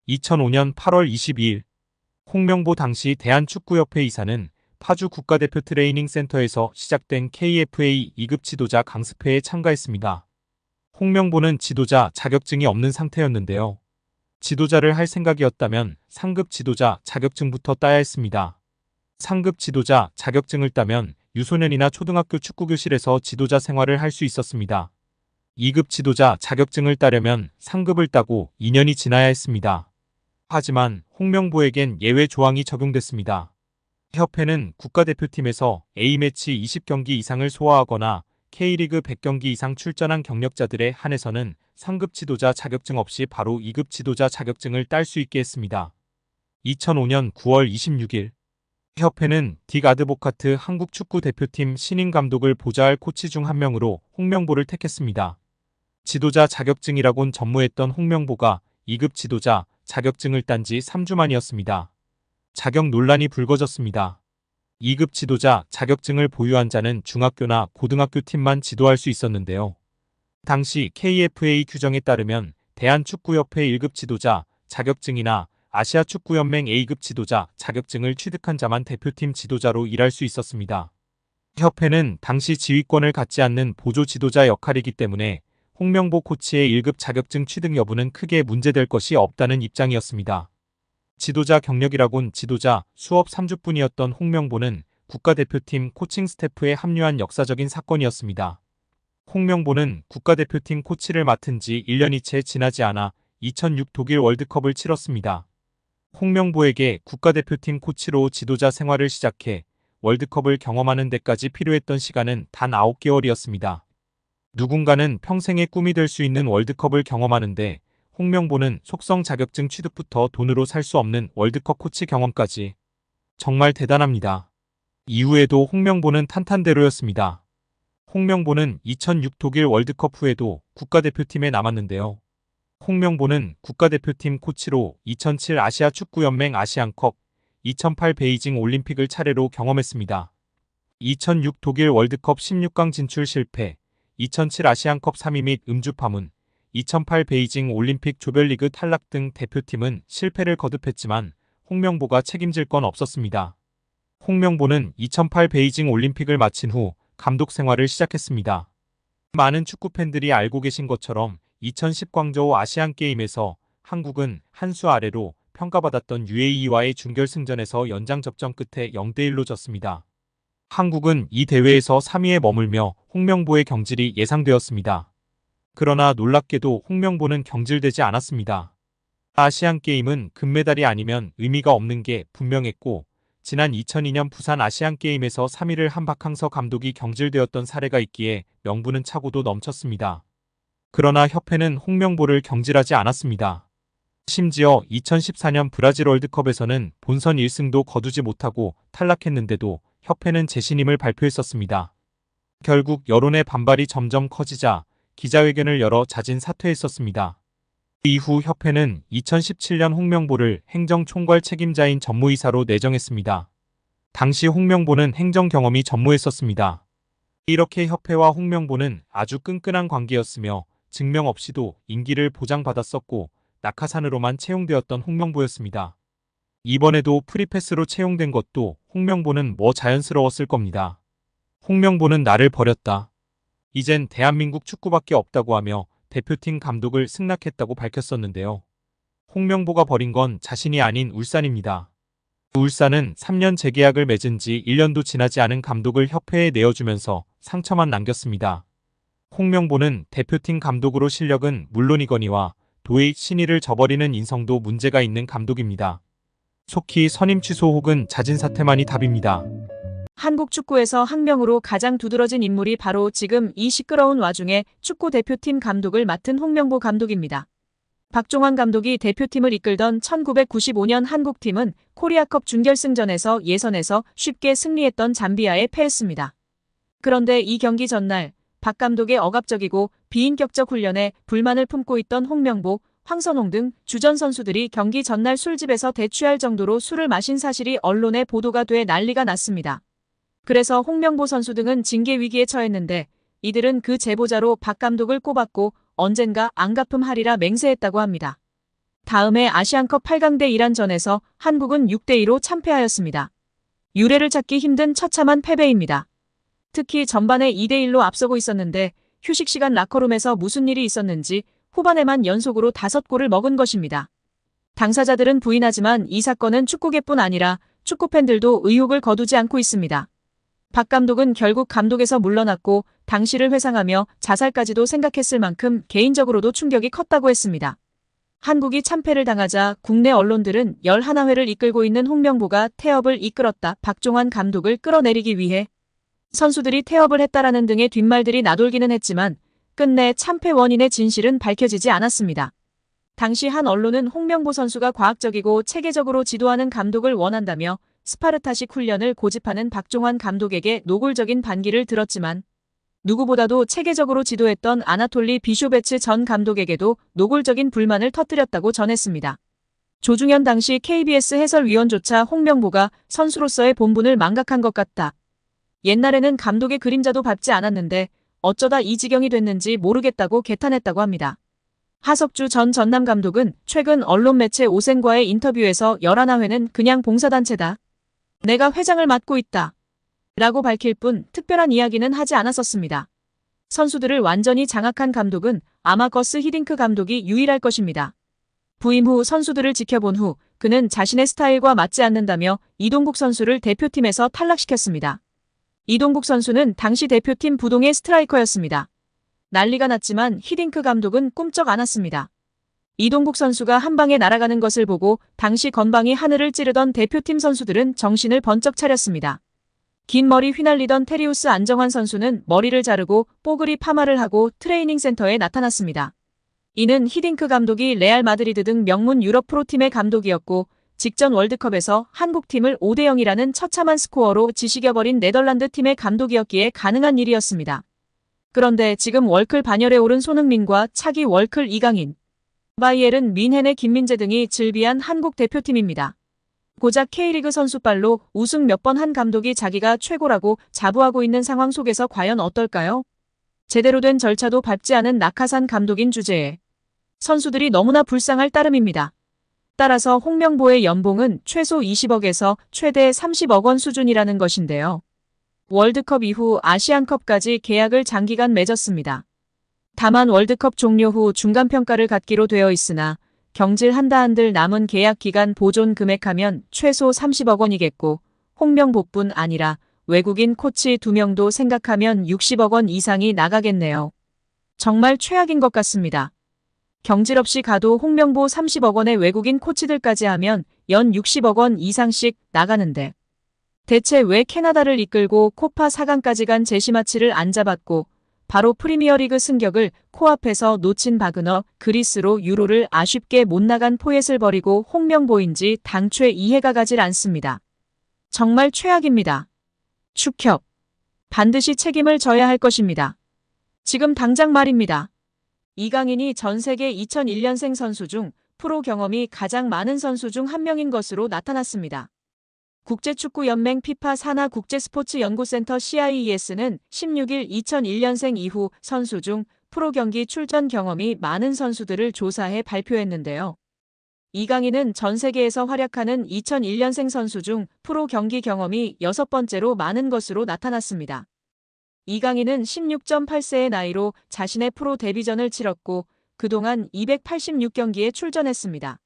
2005년 8월 22일 홍명보 당시 대한축구협회 이사는 파주 국가대표 트레이닝 센터에서 시작된 KFA 2급 지도자 강습회에 참가했습니다. 홍명보는 지도자 자격증이 없는 상태였는데요. 지도자를 할 생각이었다면 상급 지도자 자격증부터 따야 했습니다. 상급 지도자 자격증을 따면 유소년이나 초등학교 축구교실에서 지도자 생활을 할 수 있었습니다. 2급 지도자 자격증을 따려면 상급을 따고 2년이 지나야 했습니다. 하지만 홍명보에겐 예외 조항이 적용됐습니다. 협회는 국가대표팀에서 A매치 20경기 이상을 소화하거나 K리그 100경기 이상 출전한 경력자들에 한해서는 상급 지도자 자격증 없이 바로 2급 지도자 자격증을 딸 수 있게 했습니다. 2005년 9월 26일 협회는 딕 아드보카트 한국 축구 대표팀 신인 감독을 보좌할 코치 중 한 명으로 홍명보를 택했습니다. 지도자 자격증이라곤 전무했던 홍명보가 2급 지도자 자격증을 딴 지 3주 만이었습니다. 자격 논란이 불거졌습니다. 2급 지도자 자격증을 보유한 자는 중학교나 고등학교 팀만 지도할 수 있었는데요. 당시 KFA 규정에 따르면 대한축구협회 1급 지도자 자격증이나 아시아축구연맹 A급 지도자 자격증을 취득한 자만 대표팀 지도자로 일할 수 있었습니다. 협회는 당시 지휘권을 갖지 않는 보조 지도자 역할이기 때문에 홍명보 코치의 1급 자격증 취득 여부는 크게 문제될 것이 없다는 입장이었습니다. 지도자 경력이라곤 지도자 수업 3주뿐이었던 홍명보는 국가대표팀 코칭 스태프에 합류한 역사적인 사건이었습니다. 홍명보는 국가대표팀 코치를 맡은 지 1년이 채 지나지 않아 2006 독일 월드컵을 치렀습니다. 홍명보에게 국가대표팀 코치로 지도자 생활을 시작해 월드컵을 경험하는 데까지 필요했던 시간은 단 9개월이었습니다. 누군가는 평생의 꿈이 될 수 있는 월드컵을 경험하는데 홍명보는 속성 자격증 취득부터 돈으로 살 수 없는 월드컵 코치 경험까지. 정말 대단합니다. 이후에도 홍명보는 탄탄대로였습니다. 홍명보는 2006 독일 월드컵 후에도 국가대표팀에 남았는데요. 홍명보는 국가대표팀 코치로 2007 아시아축구연맹 아시안컵, 2008 베이징 올림픽을 차례로 경험했습니다. 2006 독일 월드컵 16강 진출 실패, 2007 아시안컵 3위 및 음주 파문, 2008 베이징 올림픽 조별리그 탈락 등 대표팀은 실패를 거듭했지만 홍명보가 책임질 건 없었습니다. 홍명보는 2008 베이징 올림픽을 마친 후 감독 생활을 시작했습니다. 많은 축구팬들이 알고 계신 것처럼 2010 광저우 아시안게임에서 한국은 한 수 아래로 평가받았던 UAE와의 준결승전에서 연장 접전 끝에 0대1로 졌습니다. 한국은 이 대회에서 3위에 머물며 홍명보의 경질이 예상되었습니다. 그러나 놀랍게도 홍명보는 경질되지 않았습니다. 아시안게임은 금메달이 아니면 의미가 없는 게 분명했고 지난 2002년 부산 아시안게임에서 3위를 한 박항서 감독이 경질되었던 사례가 있기에 명분은 차고도 넘쳤습니다. 그러나 협회는 홍명보를 경질하지 않았습니다. 심지어 2014년 브라질 월드컵에서는 본선 1승도 거두지 못하고 탈락했는데도 협회는 재신임을 발표했었습니다. 결국 여론의 반발이 점점 커지자 기자회견을 열어 자진 사퇴했었습니다. 이후 협회는 2017년 홍명보를 행정총괄 책임자인 전무이사로 내정했습니다. 당시 홍명보는 행정 경험이 전무했었습니다. 이렇게 협회와 홍명보는 아주 끈끈한 관계였으며 증명 없이도 임기를 보장받았었고 낙하산으로만 채용되었던 홍명보였습니다. 이번에도 프리패스로 채용된 것도 홍명보는 뭐 자연스러웠을 겁니다. 홍명보는 나를 버렸다. 이젠 대한민국 축구밖에 없다고 하며 대표팀 감독을 승낙했다고 밝혔었는데요. 홍명보가 버린 건 자신이 아닌 울산입니다. 울산은 3년 재계약을 맺은 지 1년도 지나지 않은 감독을 협회에 내어주면서 상처만 남겼습니다. 홍명보는 대표팀 감독으로 실력은 물론이거니와 도의 신의를 저버리는 인성도 문제가 있는 감독입니다. 속히 선임 취소 혹은 자진 사퇴만이 답입니다. 한국 축구에서 학명으로 가장 두드러진 인물이 바로 지금 이 시끄러운 와중에 축구 대표팀 감독을 맡은 홍명보 감독입니다. 박종환 감독이 대표팀을 이끌던 1995년 한국팀은 코리아컵 준결승전에서 예선에서 쉽게 승리했던 잠비아에 패했습니다. 그런데 이 경기 전날 박 감독의 억압적이고 비인격적 훈련에 불만을 품고 있던 홍명보, 황선홍 등 주전 선수들이 경기 전날 술집에서 대취할 정도로 술을 마신 사실이 언론에 보도가 돼 난리가 났습니다. 그래서 홍명보 선수 등은 징계 위기에 처했는데 이들은 그 제보자로 박 감독을 꼽았고 언젠가 안갚음하리라 맹세했다고 합니다. 다음해 아시안컵 8강대 이란전에서 한국은 6대2로 참패하였습니다. 유례를 찾기 힘든 처참한 패배입니다. 특히 전반에 2대1로 앞서고 있었는데 휴식 시간 라커룸에서 무슨 일이 있었는지 후반에만 연속으로 5골을 먹은 것입니다. 당사자들은 부인하지만 이 사건은 축구계뿐 아니라 축구팬들도 의혹을 거두지 않고 있습니다. 박 감독은 결국 감독에서 물러났고 당시를 회상하며 자살까지도 생각했을 만큼 개인적으로도 충격이 컸다고 했습니다. 한국이 참패를 당하자 국내 언론들은 11회를 이끌고 있는 홍명보가 태업을 이끌었다. 박종환 감독을 끌어내리기 위해 선수들이 태업을 했다라는 등의 뒷말들이 나돌기는 했지만 끝내 참패 원인의 진실은 밝혀지지 않았습니다. 당시 한 언론은 홍명보 선수가 과학적이고 체계적으로 지도하는 감독을 원한다며 스파르타식 훈련을 고집하는 박종환 감독에게 노골적인 반기를 들었지만 누구보다도 체계적으로 지도했던 아나톨리 비쇼베츠 전 감독에게도 노골적인 불만을 터뜨렸다고 전했습니다. 조중현 당시 KBS 해설위원조차 홍명보가 선수로서의 본분을 망각한 것 같다. 옛날에는 감독의 그림자도 밟지 않았는데 어쩌다 이 지경이 됐는지 모르겠다고 개탄했다고 합니다. 하석주 전 전남 감독은 최근 언론 매체 오센과의 인터뷰에서 11회는 그냥 봉사단체다. 내가 회장을 맡고 있다. 라고 밝힐 뿐 특별한 이야기는 하지 않았었습니다. 선수들을 완전히 장악한 감독은 아마 거스 히딩크 감독이 유일할 것입니다. 부임 후 선수들을 지켜본 후 그는 자신의 스타일과 맞지 않는다며 이동국 선수를 대표팀에서 탈락시켰습니다. 이동국 선수는 당시 대표팀 부동의 스트라이커였습니다. 난리가 났지만 히딩크 감독은 꿈쩍 않았습니다. 이동국 선수가 한 방에 날아가는 것을 보고 당시 건방이 하늘을 찌르던 대표팀 선수들은 정신을 번쩍 차렸습니다. 긴 머리 휘날리던 테리우스 안정환 선수는 머리를 자르고 뽀글이 파마를 하고 트레이닝 센터에 나타났습니다. 이는 히딩크 감독이 레알 마드리드 등 명문 유럽 프로팀의 감독이었고 직전 월드컵에서 한국팀을 5대0이라는 처참한 스코어로 지식여버린 네덜란드 팀의 감독이었기에 가능한 일이었습니다. 그런데 지금 월클 반열에 오른 손흥민과 차기 월클 이강인, 바이에른 뮌헨의 김민재 등이 즐비한 한국 대표팀입니다. 고작 K리그 선수발로 우승 몇 번 한 감독이 자기가 최고라고 자부하고 있는 상황 속에서 과연 어떨까요? 제대로 된 절차도 밟지 않은 낙하산 감독인 주제에 선수들이 너무나 불쌍할 따름입니다. 따라서 홍명보의 연봉은 최소 20억에서 최대 30억 원 수준이라는 것인데요. 월드컵 이후 아시안컵까지 계약을 장기간 맺었습니다. 다만 월드컵 종료 후 중간평가를 갖기로 되어 있으나 경질한다 한들 남은 계약 기간 보존 금액하면 최소 30억 원이겠고 홍명보뿐 아니라 외국인 코치 2명도 생각하면 60억 원 이상이 나가겠네요. 정말 최악인 것 같습니다. 경질 없이 가도 홍명보 30억 원의 외국인 코치들까지 하면 연 60억 원 이상씩 나가는데 대체 왜 캐나다를 이끌고 코파 4강까지 간 제시마치를 안 잡았고 바로 프리미어리그 승격을 코앞에서 놓친 바그너 그리스로 유로를 아쉽게 못 나간 포엣을 버리고 홍명보인지 당최 이해가 가질 않습니다. 정말 최악입니다. 축협. 반드시 책임을 져야 할 것입니다. 지금 당장 말입니다. 이강인이 전 세계 2001년생 선수 중 프로 경험이 가장 많은 선수 중 한 명인 것으로 나타났습니다. 국제축구연맹 피파 산하 국제스포츠연구센터 CIES는 16일 2001년생 이후 선수 중 프로 경기 출전 경험이 많은 선수들을 조사해 발표했는데요. 이강인은 전 세계에서 활약하는 2001년생 선수 중 프로 경기 경험이 6번째로 많은 것으로 나타났습니다. 이강인은 16.8세의 나이로 자신의 프로 데뷔전을 치렀고 그동안 286경기에 출전했습니다.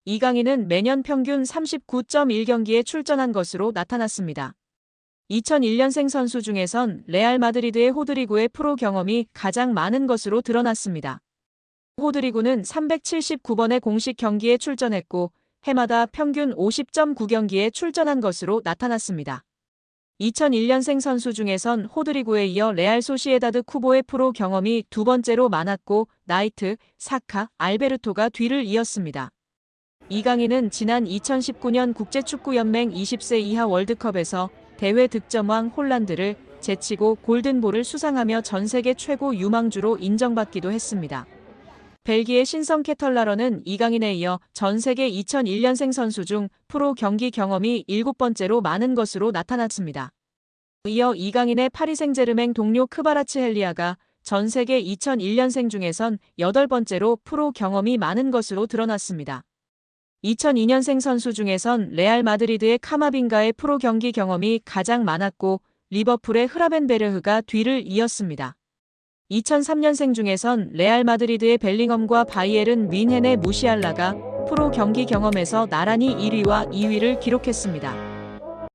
이강인은 매년 평균 39.1경기에 출전한 것으로 나타났습니다. 2001년생 선수 중에선 레알 마드리드의 호드리구의 프로 경험이 가장 많은 것으로 드러났습니다. 호드리구는 379번의 공식 경기에 출전했고 해마다 평균 50.9경기에 출전한 것으로 나타났습니다. 2001년생 선수 중에선 호드리구에 이어 레알 소시에다드 쿠보의 프로 경험이 2번째로 많았고 나이트, 사카, 알베르토가 뒤를 이었습니다. 이강인은 지난 2019년 국제축구연맹 20세 이하 월드컵에서 대회 득점왕 홀란드를 제치고 골든볼을 수상하며 전세계 최고 유망주로 인정받기도 했습니다. 벨기에 신성 케털라러는 이강인에 이어 전세계 2001년생 선수 중 프로 경기 경험이 7번째로 많은 것으로 나타났습니다. 이어 이강인의 파리 생제르맹 동료 크바라츠헬리아가 전 세계 2001년생 중에선 8번째로 프로 경험이 많은 것으로 드러났습니다. 2002년생 선수 중에선 레알 마드리드의 카마빙가의 프로 경기 경험이 가장 많았고 리버풀의 흐라벤베르흐가 뒤를 이었습니다. 2003년생 중에선 레알 마드리드의 벨링엄과 바이에른 뮌헨의 무시알라가 프로 경기 경험에서 나란히 1위와 2위를 기록했습니다.